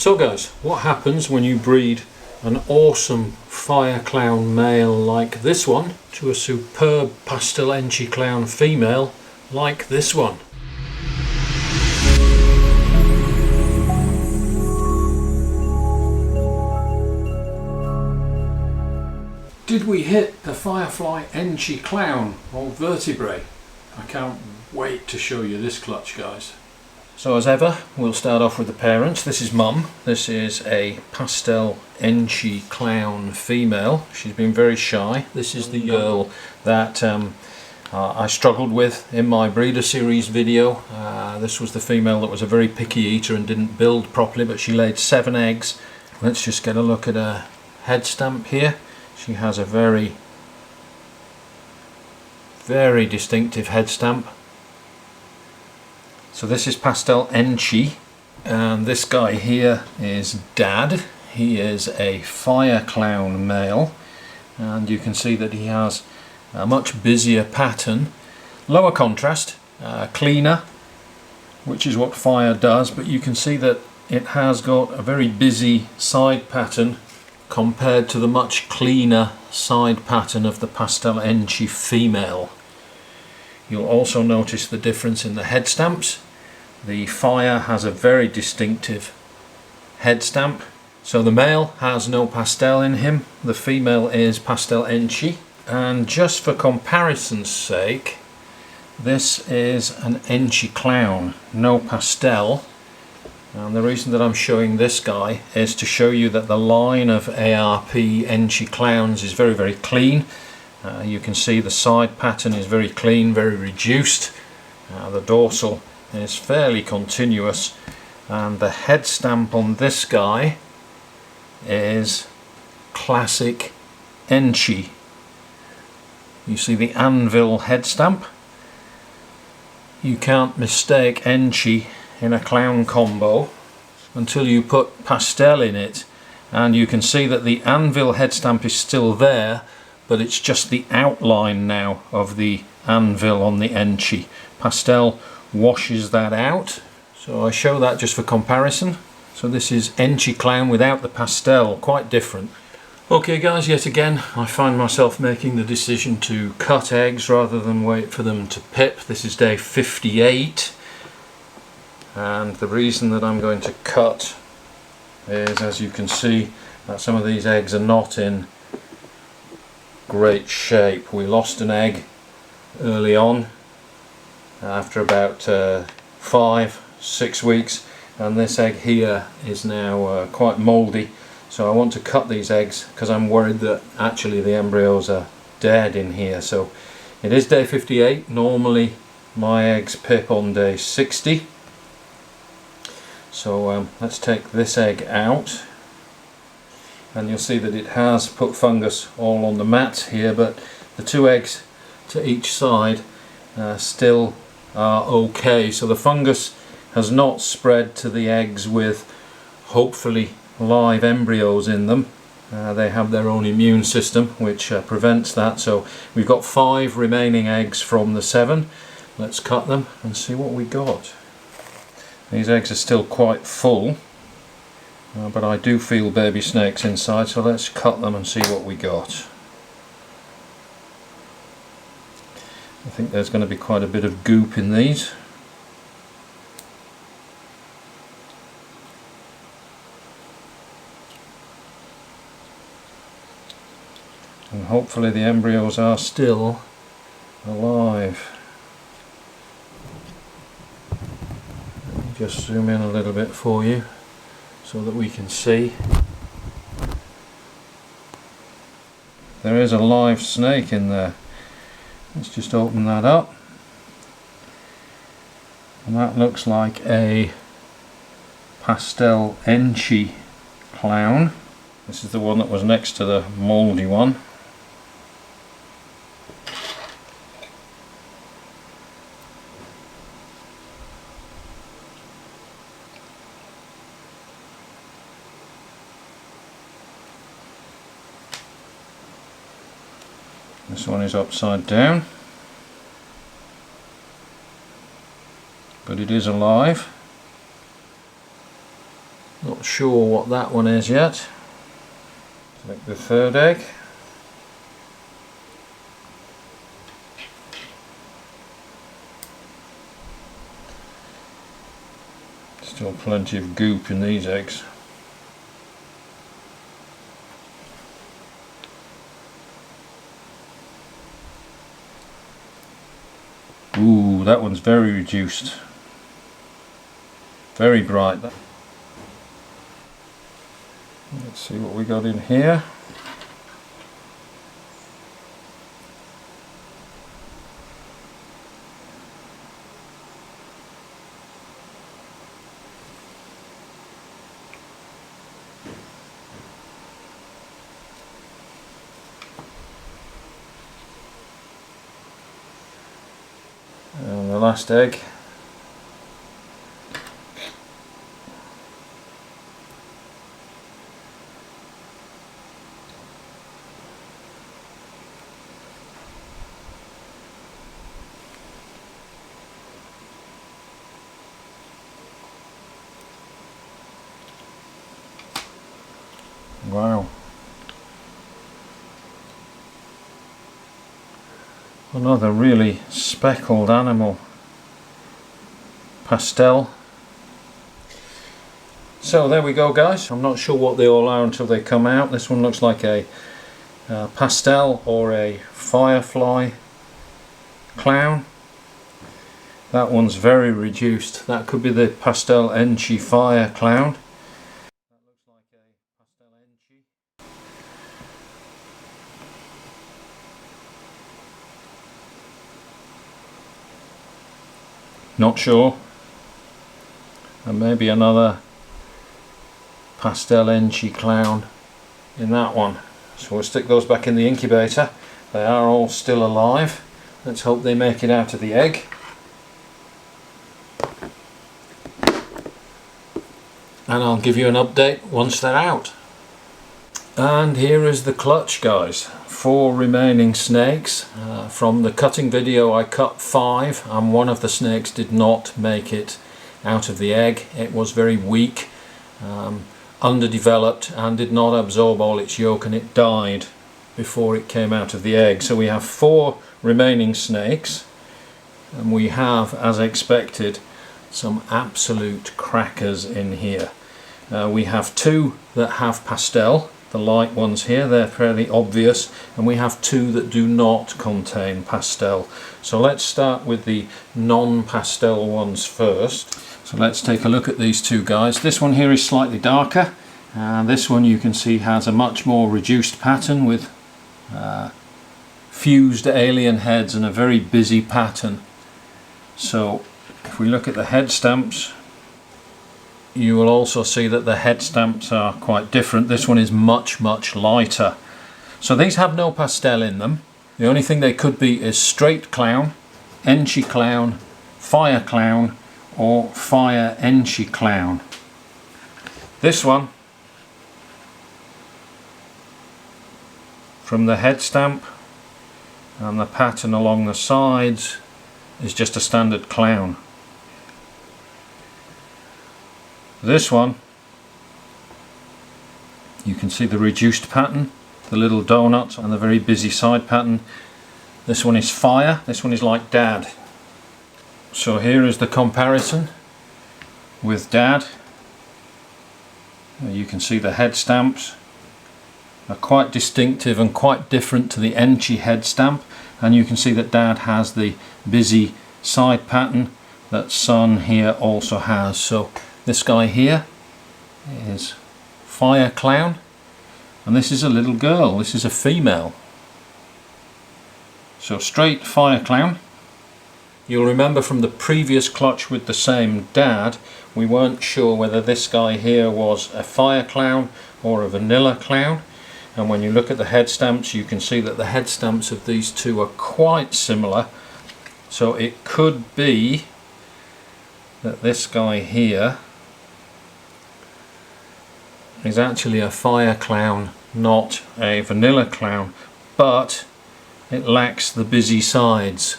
So guys, what happens when you breed an awesome fire clown male like this one to a superb pastel enchi clown female like this one? Did we hit the firefly enchi clown or vertebrae? I can't wait to show you this clutch, guys. So as ever, we'll start off with the parents. This is Mum. This is a pastel enchi clown female. She's been very shy. This is the girl that I struggled with in my breeder series video. This was the female that was a very picky eater and didn't build properly, but she laid 7 eggs. Let's just get a look at her head stamp here. She has a very distinctive head stamp. So this is pastel enchi, and this guy here is Dad. He is a fire clown male, and you can see that he has a much busier pattern, lower contrast, cleaner, which is what fire does, but you can see that it has got a very busy side pattern compared to the much cleaner side pattern of the pastel enchi female. You'll also notice the difference in the head stamps. The fire has a very distinctive head stamp. So the male has no pastel in him, the female is pastel enchi. And just for comparison's sake, this is an enchi clown, no pastel. And the reason that I'm showing this guy is to show you that the line of ARP enchi clowns is very clean. You can see the side pattern is very clean, very reduced. The dorsal is fairly continuous, and the head stamp on this guy is classic enchi. You see the anvil head stamp. You can't mistake enchi in a clown combo until you put pastel in it, and you can see that the anvil head stamp is still there, but it's just the outline now of the anvil on the enchi. Pastel washes that out, so I show that just for comparison. So this is enchi clown without the pastel, quite different. Okay guys, yet again I find myself making the decision to cut eggs rather than wait for them to pip. This is day 58, and the reason that I'm going to cut is, as you can see, that some of these eggs are not in great shape. We lost an egg early on after about 5-6 weeks, and this egg here is now quite mouldy, so I want to cut these eggs because I'm worried that actually the embryos are dead in here. So it is day 58. Normally my eggs pip on day 60. So let's take this egg out, and you'll see that it has put fungus all on the mat here, but the 2 eggs to each side still are okay. So the fungus has not spread to the eggs with hopefully live embryos in them. They have their own immune system which prevents that. So we've got 5 remaining eggs from the 7. Let's cut them and see what we got. These eggs are still quite full, but I do feel baby snakes inside, so let's cut them and see what we got. I think there's going to be quite a bit of goop in these. And hopefully the embryos are still alive. Let me just zoom in a little bit for you so that we can see. There is a live snake in there. Let's just open that up, and that looks like a pastel enchi clown. This is the one that was next to the mouldy one. This one is upside down, but it is alive. Not Not sure what that one is yet. Take the third egg. Still plenty of goop in these eggs. Ooh, that one's very reduced. Very bright. Let's see what we got in here. And the last egg. Wow. Another really speckled animal. Pastel. So there we go, guys. I'm not sure what they all are until they come out. This one looks like a pastel or a firefly clown. That one's very reduced. That could be the pastel enchi fire clown. That looks like a pastel enchi. Not sure. And maybe another pastel enchi clown in that one. So we'll stick those back in the incubator. They are all still alive. Let's hope they make it out of the egg. And I'll give you an update once they're out. And here is the clutch, guys. 4 remaining snakes. From the cutting video I cut 5 and one of the snakes did not make it out of the egg. It was very weak, underdeveloped, and did not absorb all its yolk, and it died before it came out of the egg. So we have 4 remaining snakes, and we have, as expected, some absolute crackers in here. We have 2 that have pastel, the light ones here, they're fairly obvious, and we have 2 that do not contain pastel. So let's start with the non-pastel ones first. So let's take a look at these 2 guys. This one here is slightly darker, and this one you can see has a much more reduced pattern with fused alien heads and a very busy pattern. So if we look at the head stamps, you will also see that the head stamps are quite different. This one is much lighter. So these have no pastel in them. The only thing they could be is straight clown, enchi clown, fire clown, or fire enchi clown. This one, from the head stamp and the pattern along the sides, is just a standard clown. This one, you can see the reduced pattern, the little donuts and the very busy side pattern. This one is fire, this one is like Dad. So here is the comparison with Dad. You can see the head stamps are quite distinctive and quite different to the enchi head stamp, and you can see that Dad has the busy side pattern that Son here also has. So this guy here is fire clown, and this is a little girl, this is a female. So straight fire clown. You'll remember from the previous clutch with the same Dad, we weren't sure whether this guy here was a fire clown or a vanilla clown, and when you look at the head stamps you can see that the head stamps of these 2 are quite similar. So it could be that this guy here is actually a fire clown, not a vanilla clown, but it lacks the busy sides.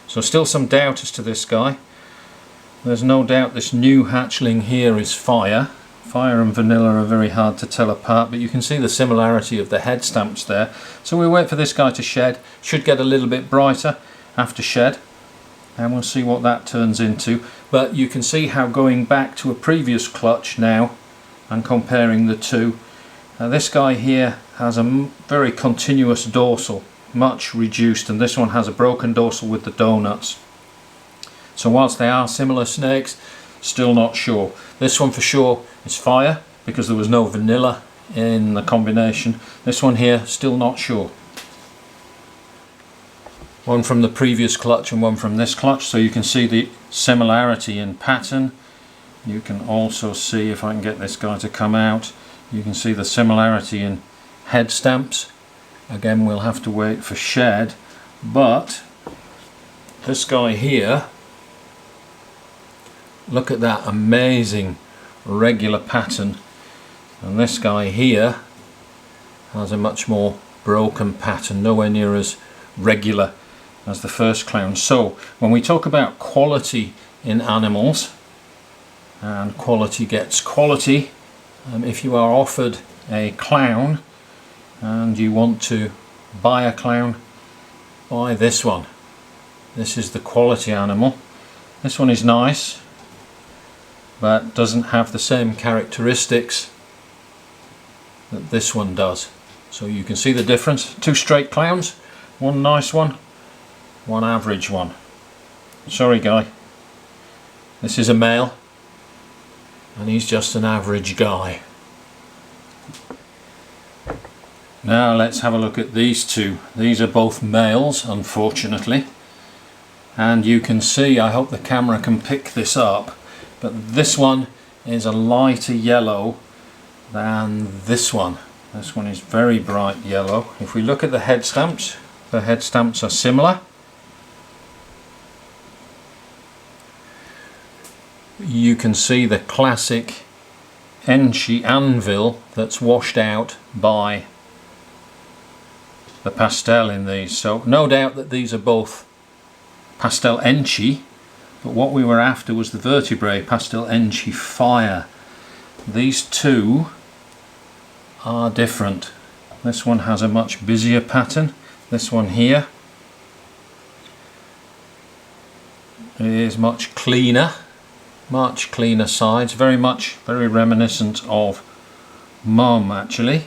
So still some doubt as to this guy. There's no doubt this new hatchling here is fire. Fire and vanilla are very hard to tell apart, but you can see the similarity of the head stamps there. So we wait for this guy to shed. Should get a little bit brighter after shed, and we'll see what that turns into. But you can see how going back to a previous clutch now and comparing the two, this guy here has a very continuous dorsal, much reduced, and this one has a broken dorsal with the donuts. So whilst they are similar snakes, still not sure. This one for sure is fire because there was no vanilla in the combination. This one here, still not sure. One from the previous clutch and one from this clutch, so you can see the similarity in pattern. You can also see, if I can get this guy to come out, you can see the similarity in head stamps. Again, we'll have to wait for shed, but this guy here, look at that amazing regular pattern, and this guy here has a much more broken pattern, nowhere near as regular as the first clown. So when we talk about quality in animals, and quality gets quality, if you are offered a clown and you want to buy a clown, buy this one. This is the quality animal. This one is nice, but doesn't have the same characteristics that this one does. So you can see the difference. Two straight clowns, one nice one, one average one. Sorry guy, this is a male and he's just an average guy. Now let's have a look at these two. These are both males, unfortunately, and you can see, I hope the camera can pick this up, but this one is a lighter yellow than this one. This one is very bright yellow. If we look at the head stamps are similar. You can see the classic enchi anvil that's washed out by the pastel in these. So no doubt that these are both pastel enchi, but what we were after was the Vertebrae pastel enchi fire. These two are different. This one has a much busier pattern. This one here is much cleaner sides, very reminiscent of Mum actually.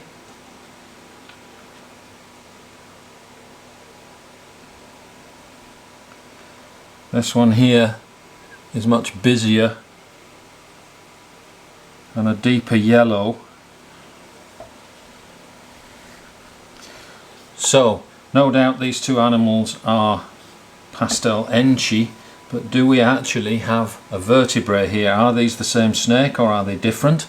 This one here is much busier and a deeper yellow. So no doubt these two animals are pastel enchi, but do we actually have a vertebrae here? Are these the same snake or are they different?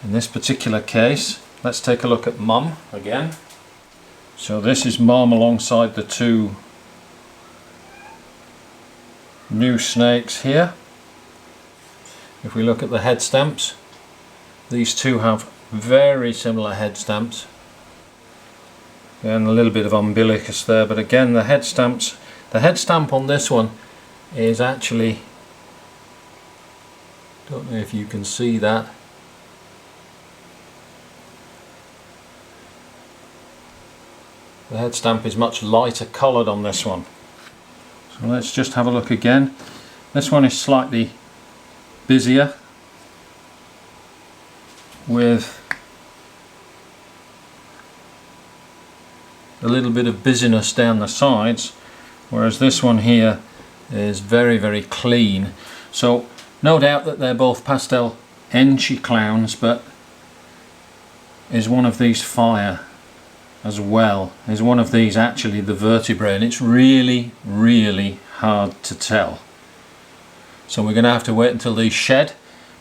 In this particular case, let's take a look at Mum again. So this is Mum alongside the two new snakes here. If we look at the head stamps, these two have very similar head stamps and a little bit of umbilicus there, but again the head stamp on this one is actually, don't know if you can see that, the head stamp is much lighter coloured on this one. So let's just have a look again. This one is slightly busier with a little bit of busyness down the sides, whereas this one here is very clean. So no doubt that they're both pastel enchi clowns, but is one of these fire as well? Is one of these actually the vertebrae? And it's really hard to tell. So we're going to have to wait until these shed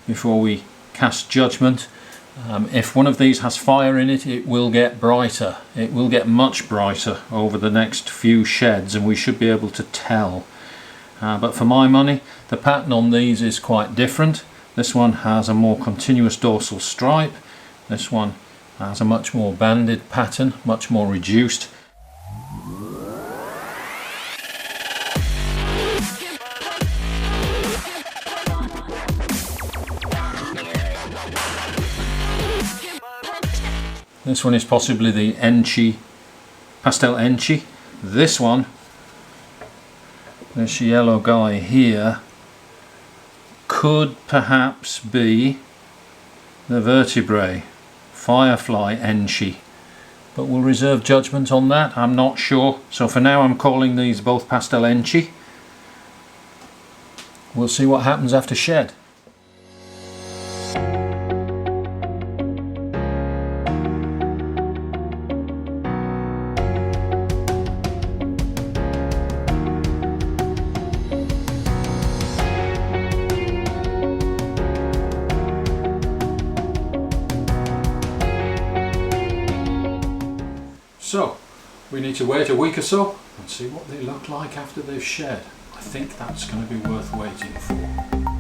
before we cast judgment. If one of these has fire in it, it will get brighter. It will get much brighter over the next few sheds and we should be able to tell. But for my money, the pattern on these is quite different. This one has a more continuous dorsal stripe. This one has a much more banded pattern, much more reduced. This one is possibly the enchi, pastel enchi. This one, this yellow guy here, could perhaps be the Vertebrae, firefly enchi. But we'll reserve judgment on that, I'm not sure. So for now I'm calling these both pastel enchi. We'll see what happens after shed. So, we need to wait a week or so and see what they look like after they've shed. I think that's going to be worth waiting for.